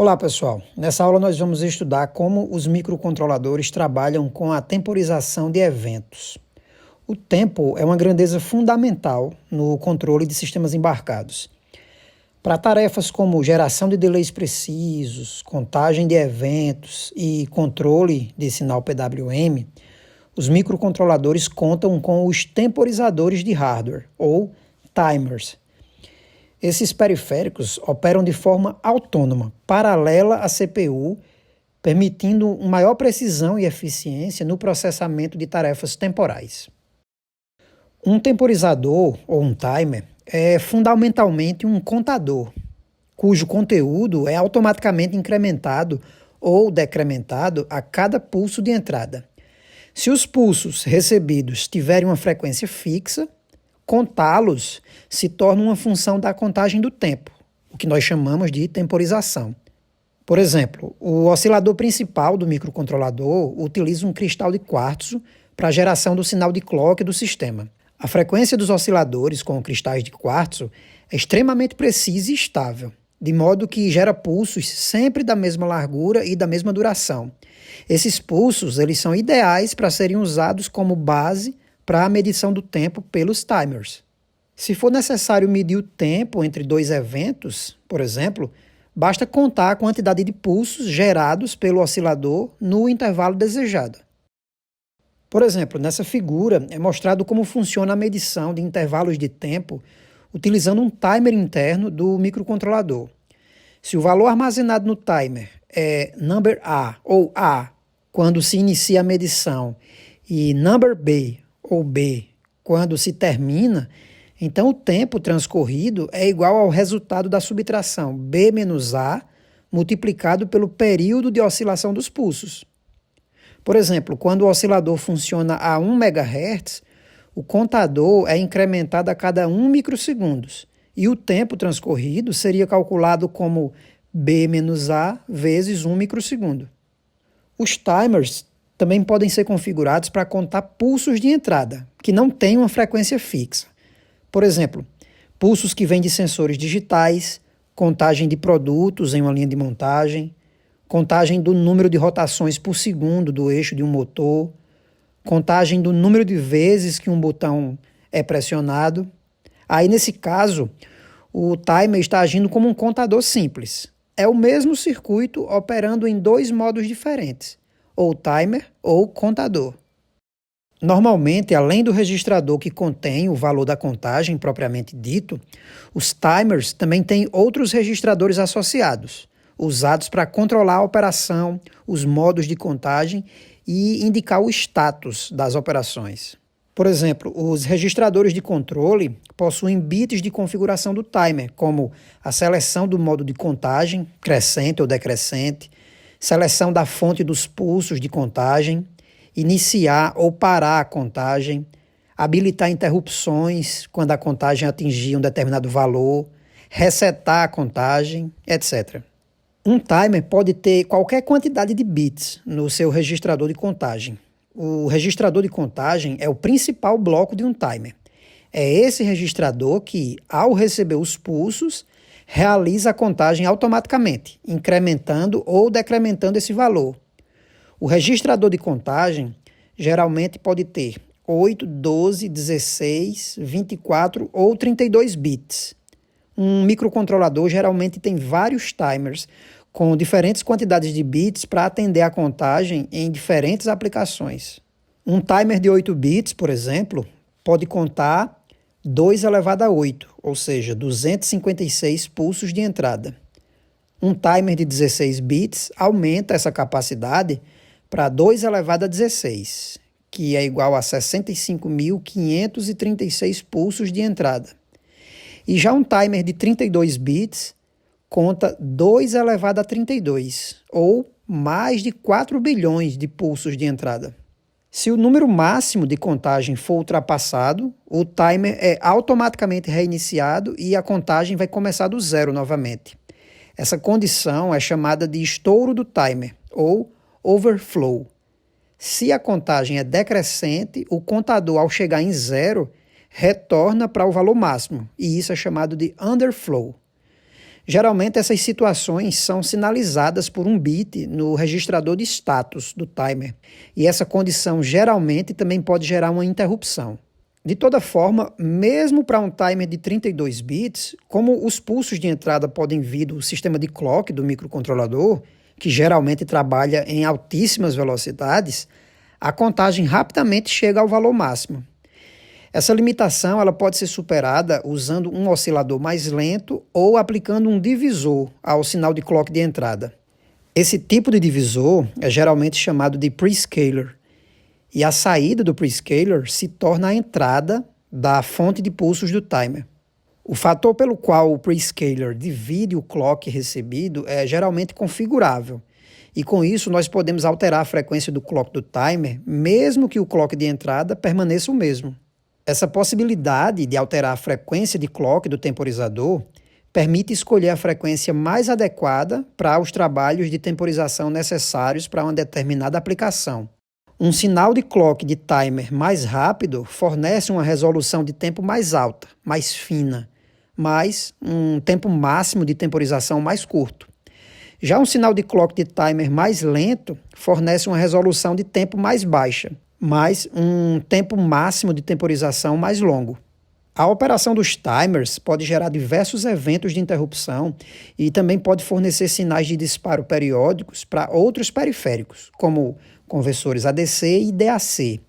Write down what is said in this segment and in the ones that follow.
Olá pessoal, nessa aula nós vamos estudar como os microcontroladores trabalham com a temporização de eventos. O tempo é uma grandeza fundamental no controle de sistemas embarcados. Para tarefas como geração de delays precisos, contagem de eventos e controle de sinal PWM, os microcontroladores contam com os temporizadores de hardware, ou timers. Esses periféricos operam de forma autônoma, paralela à CPU, permitindo maior precisão e eficiência no processamento de tarefas temporais. Um temporizador, ou um timer, é fundamentalmente um contador, cujo conteúdo é automaticamente incrementado ou decrementado a cada pulso de entrada. Se os pulsos recebidos tiverem uma frequência fixa, contá-los se torna uma função da contagem do tempo, o que nós chamamos de temporização. Por exemplo, o oscilador principal do microcontrolador utiliza um cristal de quartzo para a geração do sinal de clock do sistema. A frequência dos osciladores com cristais de quartzo é extremamente precisa e estável, de modo que gera pulsos sempre da mesma largura e da mesma duração. Esses pulsos eles são ideais para serem usados como base para a medição do tempo pelos timers. Se for necessário medir o tempo entre dois eventos, por exemplo, basta contar a quantidade de pulsos gerados pelo oscilador no intervalo desejado. Por exemplo, nessa figura é mostrado como funciona a medição de intervalos de tempo utilizando um timer interno do microcontrolador. Se o valor armazenado no timer é number A ou A quando se inicia a medição e number B ou B quando se termina, então o tempo transcorrido é igual ao resultado da subtração B menos A multiplicado pelo período de oscilação dos pulsos. Por exemplo, quando o oscilador funciona a 1 MHz, o contador é incrementado a cada 1 microsegundos e o tempo transcorrido seria calculado como B menos A vezes 1 microsegundo. Os timers também podem ser configurados para contar pulsos de entrada, que não têm uma frequência fixa. Por exemplo, pulsos que vêm de sensores digitais, contagem de produtos em uma linha de montagem, contagem do número de rotações por segundo do eixo de um motor, contagem do número de vezes que um botão é pressionado. Aí, nesse caso, o timer está agindo como um contador simples. É o mesmo circuito operando em dois modos diferentes, ou timer ou contador. Normalmente, além do registrador que contém o valor da contagem propriamente dito, os timers também têm outros registradores associados, usados para controlar a operação, os modos de contagem e indicar o status das operações. Por exemplo, os registradores de controle possuem bits de configuração do timer, como a seleção do modo de contagem, crescente ou decrescente, seleção da fonte dos pulsos de contagem, iniciar ou parar a contagem, habilitar interrupções quando a contagem atingir um determinado valor, resetar a contagem, etc. Um timer pode ter qualquer quantidade de bits no seu registrador de contagem. O registrador de contagem é o principal bloco de um timer. É esse registrador que, ao receber os pulsos, realiza a contagem automaticamente, incrementando ou decrementando esse valor. O registrador de contagem geralmente pode ter 8, 12, 16, 24 ou 32 bits. Um microcontrolador geralmente tem vários timers com diferentes quantidades de bits para atender a contagem em diferentes aplicações. Um timer de 8 bits, por exemplo, pode contar 2 elevado a 8, ou seja, 256 pulsos de entrada. Um timer de 16 bits aumenta essa capacidade para 2 elevado a 16, que é igual a 65.536 pulsos de entrada. E já um timer de 32 bits conta 2 elevado a 32, ou mais de 4 bilhões de pulsos de entrada. Se o número máximo de contagem for ultrapassado, o timer é automaticamente reiniciado e a contagem vai começar do zero novamente. Essa condição é chamada de estouro do timer, ou overflow. Se a contagem é decrescente, o contador, ao chegar em zero, retorna para o valor máximo, e isso é chamado de underflow. Geralmente essas situações são sinalizadas por um bit no registrador de status do timer, e essa condição geralmente também pode gerar uma interrupção. De toda forma, mesmo para um timer de 32 bits, como os pulsos de entrada podem vir do sistema de clock do microcontrolador, que geralmente trabalha em altíssimas velocidades, a contagem rapidamente chega ao valor máximo. Essa limitação ela pode ser superada usando um oscilador mais lento ou aplicando um divisor ao sinal de clock de entrada. Esse tipo de divisor é geralmente chamado de prescaler, e a saída do prescaler se torna a entrada da fonte de pulsos do timer. O fator pelo qual o prescaler divide o clock recebido é geralmente configurável, e com isso nós podemos alterar a frequência do clock do timer, mesmo que o clock de entrada permaneça o mesmo. Essa possibilidade de alterar a frequência de clock do temporizador permite escolher a frequência mais adequada para os trabalhos de temporização necessários para uma determinada aplicação. Um sinal de clock de timer mais rápido fornece uma resolução de tempo mais alta, mais fina, mas um tempo máximo de temporização mais curto. Já um sinal de clock de timer mais lento fornece uma resolução de tempo mais baixa, mas um tempo máximo de temporização mais longo. A operação dos timers pode gerar diversos eventos de interrupção e também pode fornecer sinais de disparo periódicos para outros periféricos, como conversores ADC e DAC.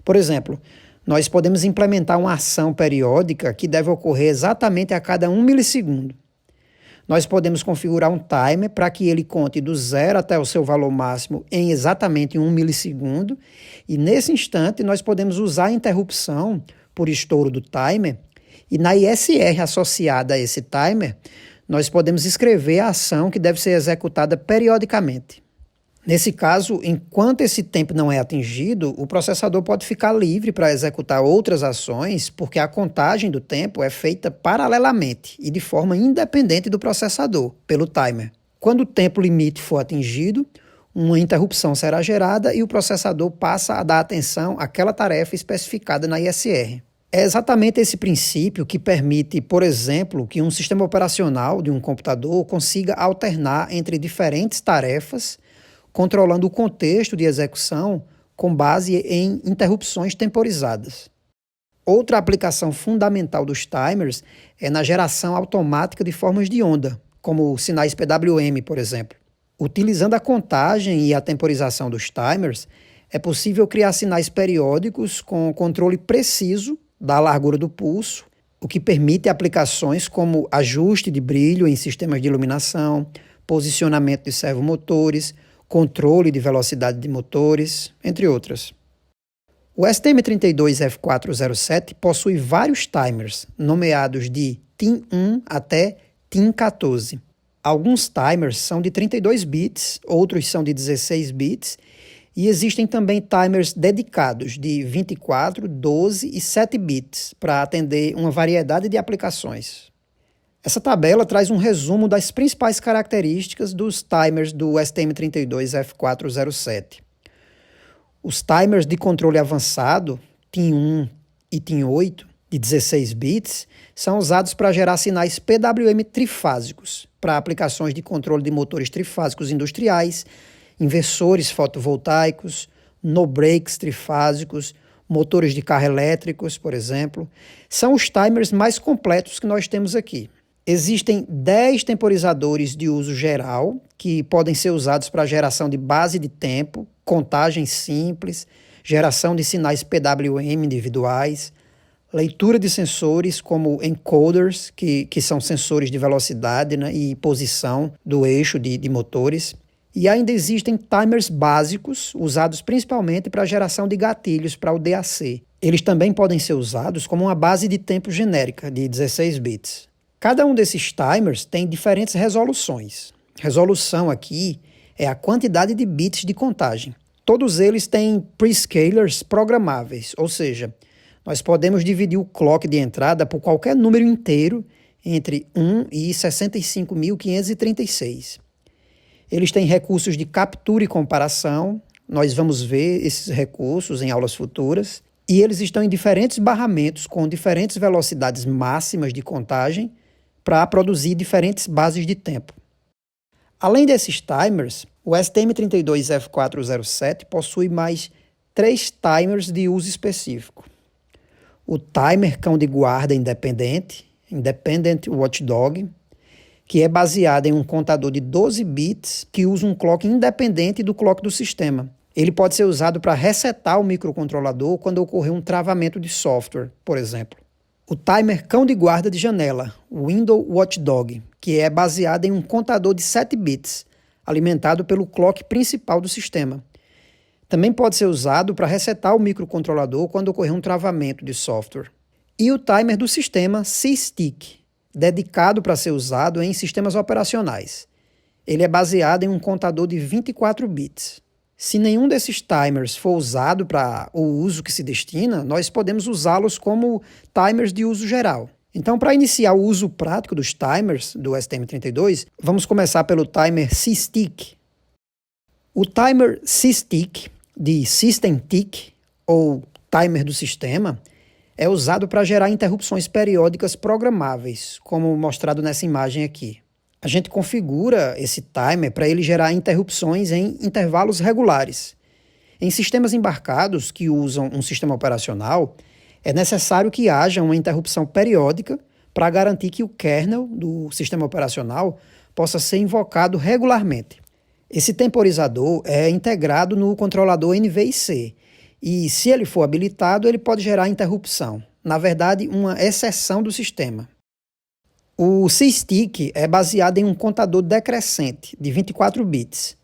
Por exemplo, nós podemos implementar uma ação periódica que deve ocorrer exatamente a cada 1 milissegundo. Nós podemos configurar um timer para que ele conte do zero até o seu valor máximo em exatamente 1 milissegundo, e nesse instante nós podemos usar a interrupção por estouro do timer, e na ISR associada a esse timer, nós podemos escrever a ação que deve ser executada periodicamente. Nesse caso, enquanto esse tempo não é atingido, o processador pode ficar livre para executar outras ações, porque a contagem do tempo é feita paralelamente e de forma independente do processador, pelo timer. Quando o tempo limite for atingido, uma interrupção será gerada e o processador passa a dar atenção àquela tarefa especificada na ISR. É exatamente esse princípio que permite, por exemplo, que um sistema operacional de um computador consiga alternar entre diferentes tarefas, controlando o contexto de execução com base em interrupções temporizadas. Outra aplicação fundamental dos timers é na geração automática de formas de onda, como sinais PWM, por exemplo. Utilizando a contagem e a temporização dos timers, é possível criar sinais periódicos com controle preciso da largura do pulso, o que permite aplicações como ajuste de brilho em sistemas de iluminação, posicionamento de servomotores, controle de velocidade de motores, entre outras. O STM32F407 possui vários timers, nomeados de TIM1 até TIM14. Alguns timers são de 32 bits, outros são de 16 bits, e existem também timers dedicados de 24, 12 e 7 bits para atender uma variedade de aplicações. Essa tabela traz um resumo das principais características dos timers do STM32F407. Os timers de controle avançado, TIM1 e TIM8, de 16 bits, são usados para gerar sinais PWM trifásicos, para aplicações de controle de motores trifásicos industriais, inversores fotovoltaicos, no-breaks trifásicos, motores de carro elétricos, por exemplo. São os timers mais completos que nós temos aqui. Existem 10 temporizadores de uso geral, que podem ser usados para geração de base de tempo, contagem simples, geração de sinais PWM individuais, leitura de sensores como encoders, que são sensores de velocidade, né, e posição do eixo de motores. E ainda existem timers básicos, usados principalmente para a geração de gatilhos para o DAC. Eles também podem ser usados como uma base de tempo genérica de 16 bits. Cada um desses timers tem diferentes resoluções. Resolução aqui é a quantidade de bits de contagem. Todos eles têm prescalers programáveis, ou seja, nós podemos dividir o clock de entrada por qualquer número inteiro entre 1 e 65.536. Eles têm recursos de captura e comparação, nós vamos ver esses recursos em aulas futuras, e eles estão em diferentes barramentos com diferentes velocidades máximas de contagem, para produzir diferentes bases de tempo. Além desses timers, o STM32F407 possui mais 3 timers de uso específico. O timer cão de guarda independente, Independent Watchdog, que é baseado em um contador de 12 bits que usa um clock independente do clock do sistema. Ele pode ser usado para resetar o microcontrolador quando ocorrer um travamento de software, por exemplo. O timer cão de guarda de janela, Window Watchdog, que é baseado em um contador de 7 bits, alimentado pelo clock principal do sistema. Também pode ser usado para resetar o microcontrolador quando ocorrer um travamento de software. E o timer do sistema SysTick, dedicado para ser usado em sistemas operacionais. Ele é baseado em um contador de 24 bits. Se nenhum desses timers for usado para o uso que se destina, nós podemos usá-los como timers de uso geral. Então, para iniciar o uso prático dos timers do STM32, vamos começar pelo timer SysTick. O timer SysTick, de System Tick, ou timer do sistema, é usado para gerar interrupções periódicas programáveis, como mostrado nessa imagem aqui. A gente configura esse timer para ele gerar interrupções em intervalos regulares. Em sistemas embarcados que usam um sistema operacional, é necessário que haja uma interrupção periódica para garantir que o kernel do sistema operacional possa ser invocado regularmente. Esse temporizador é integrado no controlador NVIC e, se ele for habilitado, ele pode gerar interrupção. Na verdade, uma exceção do sistema. O SysTick é baseado em um contador decrescente de 24 bits.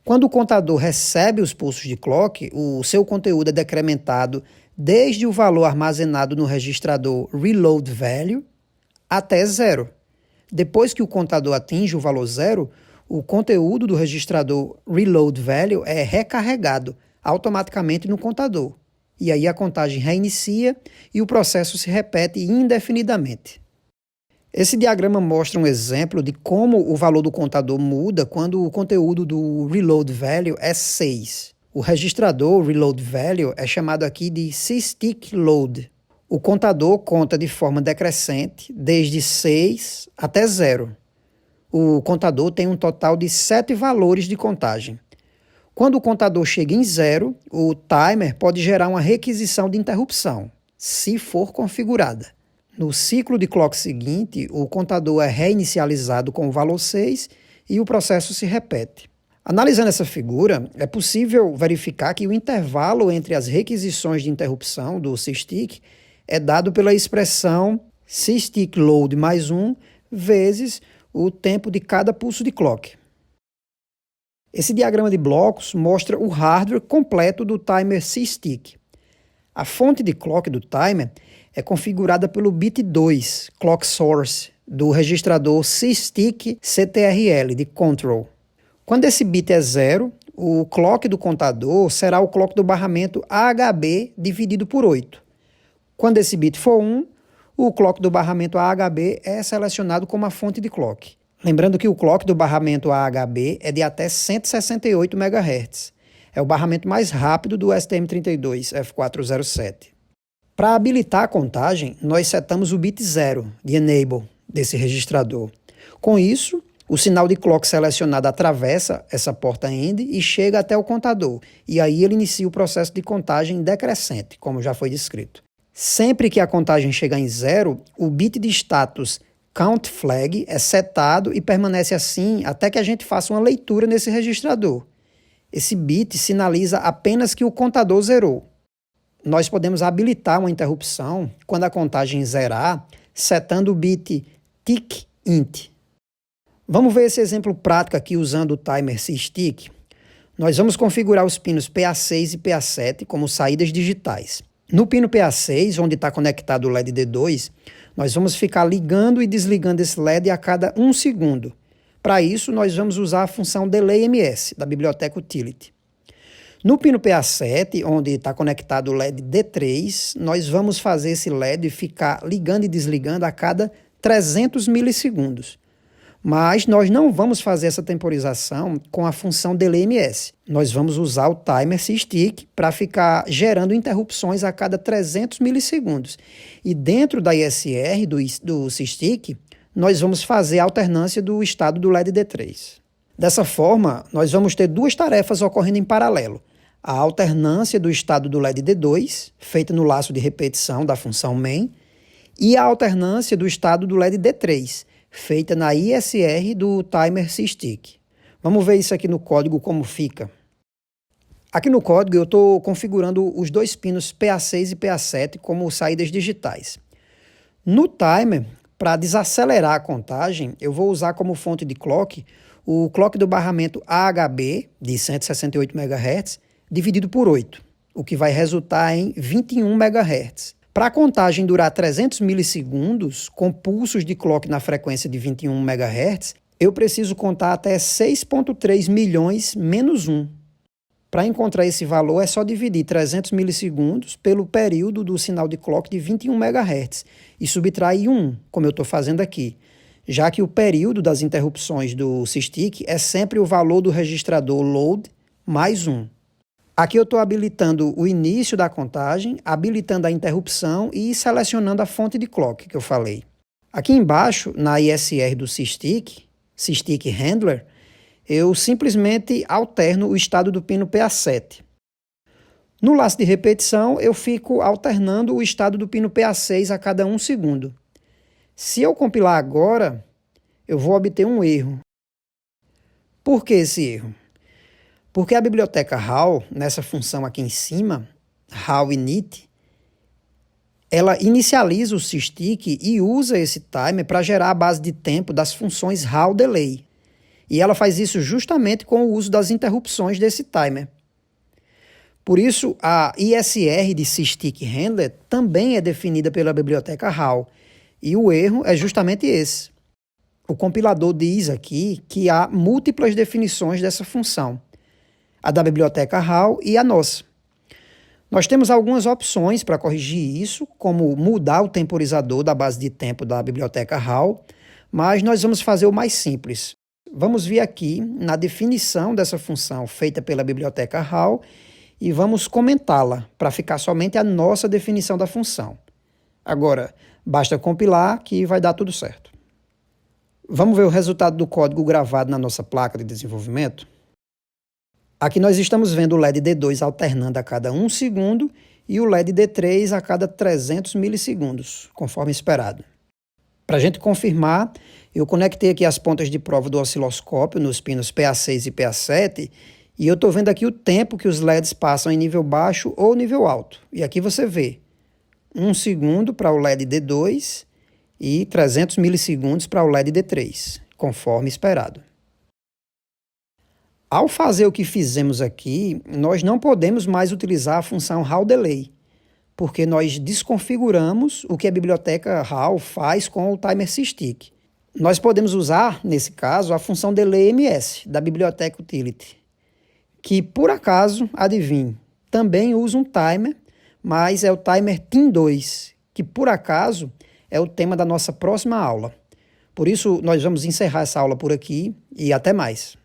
Quando o contador recebe os pulsos de clock, o seu conteúdo é decrementado desde o valor armazenado no registrador Reload Value até 0. Depois que o contador atinge o valor 0, o conteúdo do registrador Reload Value é recarregado automaticamente no contador. E aí a contagem reinicia e o processo se repete indefinidamente. Esse diagrama mostra um exemplo de como o valor do contador muda quando o conteúdo do Reload Value é 6. O registrador Reload Value é chamado aqui de SysTick Load. O contador conta de forma decrescente desde 6 até 0. O contador tem um total de 7 valores de contagem. Quando o contador chega em 0, o timer pode gerar uma requisição de interrupção, se for configurada. No ciclo de clock seguinte, o contador é reinicializado com o valor 6 e o processo se repete. Analisando essa figura, é possível verificar que o intervalo entre as requisições de interrupção do SysTick é dado pela expressão SysTick Load mais 1 vezes o tempo de cada pulso de clock. Esse diagrama de blocos mostra o hardware completo do timer SysTick. A fonte de clock do timer é configurada pelo bit 2, clock source, do registrador SysTick CTRL de control. Quando esse bit é 0, o clock do contador será o clock do barramento AHB dividido por 8. Quando esse bit for 1, o clock do barramento AHB é selecionado como a fonte de clock. Lembrando que o clock do barramento AHB é de até 168 MHz. É o barramento mais rápido do STM32F407. Para habilitar a contagem, nós setamos o bit 0 de Enable desse registrador. Com isso, o sinal de clock selecionado atravessa essa porta END e chega até o contador, e aí ele inicia o processo de contagem decrescente, como já foi descrito. Sempre que a contagem chegar em 0, o bit de status Count Flag é setado e permanece assim até que a gente faça uma leitura nesse registrador. Esse bit sinaliza apenas que o contador zerou. Nós podemos habilitar uma interrupção quando a contagem zerar, setando o bit TickInt. Vamos ver esse exemplo prático aqui usando o timer SysTick. Nós vamos configurar os pinos PA6 e PA7 como saídas digitais. No pino PA6, onde está conectado o LED D2, nós vamos ficar ligando e desligando esse LED a cada 1 segundo. Para isso, nós vamos usar a função DelayMS, da biblioteca Utility. No pino PA7, onde está conectado o LED D3, nós vamos fazer esse LED ficar ligando e desligando a cada 300 milissegundos. Mas nós não vamos fazer essa temporização com a função DelayMS. Nós vamos usar o timer SysTick para ficar gerando interrupções a cada 300 milissegundos. E dentro da ISR do SysTick, nós vamos fazer a alternância do estado do LED D3. Dessa forma, nós vamos ter duas tarefas ocorrendo em paralelo. A alternância do estado do LED D2, feita no laço de repetição da função main, e a alternância do estado do LED D3, feita na ISR do timer SysTick. Vamos ver isso aqui no código como fica. Aqui no código eu estou configurando os dois pinos PA6 e PA7 como saídas digitais. No timer, para desacelerar a contagem, eu vou usar como fonte de clock o clock do barramento AHB de 168 MHz dividido por 8, o que vai resultar em 21 MHz. Para a contagem durar 300 milissegundos, com pulsos de clock na frequência de 21 MHz, eu preciso contar até 6,3 milhões menos 1. Para encontrar esse valor, é só dividir 300 milissegundos pelo período do sinal de clock de 21 MHz e subtrair 1, como eu estou fazendo aqui, já que o período das interrupções do SysTick é sempre o valor do registrador load mais 1. Aqui eu estou habilitando o início da contagem, habilitando a interrupção e selecionando a fonte de clock que eu falei. Aqui embaixo, na ISR do SysTick Handler, eu simplesmente alterno o estado do pino PA7. No laço de repetição, eu fico alternando o estado do pino PA6 a cada 1 segundo. Se eu compilar agora, eu vou obter um erro. Por que esse erro? Porque a biblioteca HAL, nessa função aqui em cima, HAL init, ela inicializa o SysTick e usa esse timer para gerar a base de tempo das funções HAL delay. E ela faz isso justamente com o uso das interrupções desse timer. Por isso, a ISR de SysTick Handler também é definida pela biblioteca HAL. E o erro é justamente esse. O compilador diz aqui que há múltiplas definições dessa função. A da biblioteca HAL e a nossa. Nós temos algumas opções para corrigir isso, como mudar o temporizador da base de tempo da biblioteca HAL, mas nós vamos fazer o mais simples. Vamos vir aqui na definição dessa função feita pela biblioteca HAL e vamos comentá-la para ficar somente a nossa definição da função. Agora, basta compilar que vai dar tudo certo. Vamos ver o resultado do código gravado na nossa placa de desenvolvimento? Aqui nós estamos vendo o LED D2 alternando a cada 1 segundo e o LED D3 a cada 300 milissegundos, conforme esperado. Para a gente confirmar, eu conectei aqui as pontas de prova do osciloscópio nos pinos PA6 e PA7 e eu estou vendo aqui o tempo que os LEDs passam em nível baixo ou nível alto. E aqui você vê 1 segundo para o LED D2 e 300 milissegundos para o LED D3, conforme esperado. Ao fazer o que fizemos aqui, nós não podemos mais utilizar a função HAL delay, porque nós desconfiguramos o que a biblioteca HAL faz com o timer SysTick. Nós podemos usar, nesse caso, a função delay-ms da biblioteca utility, que, por acaso, adivinhe, também usa um timer, mas é o timer TIM2, que, por acaso, é o tema da nossa próxima aula. Por isso, nós vamos encerrar essa aula por aqui e até mais.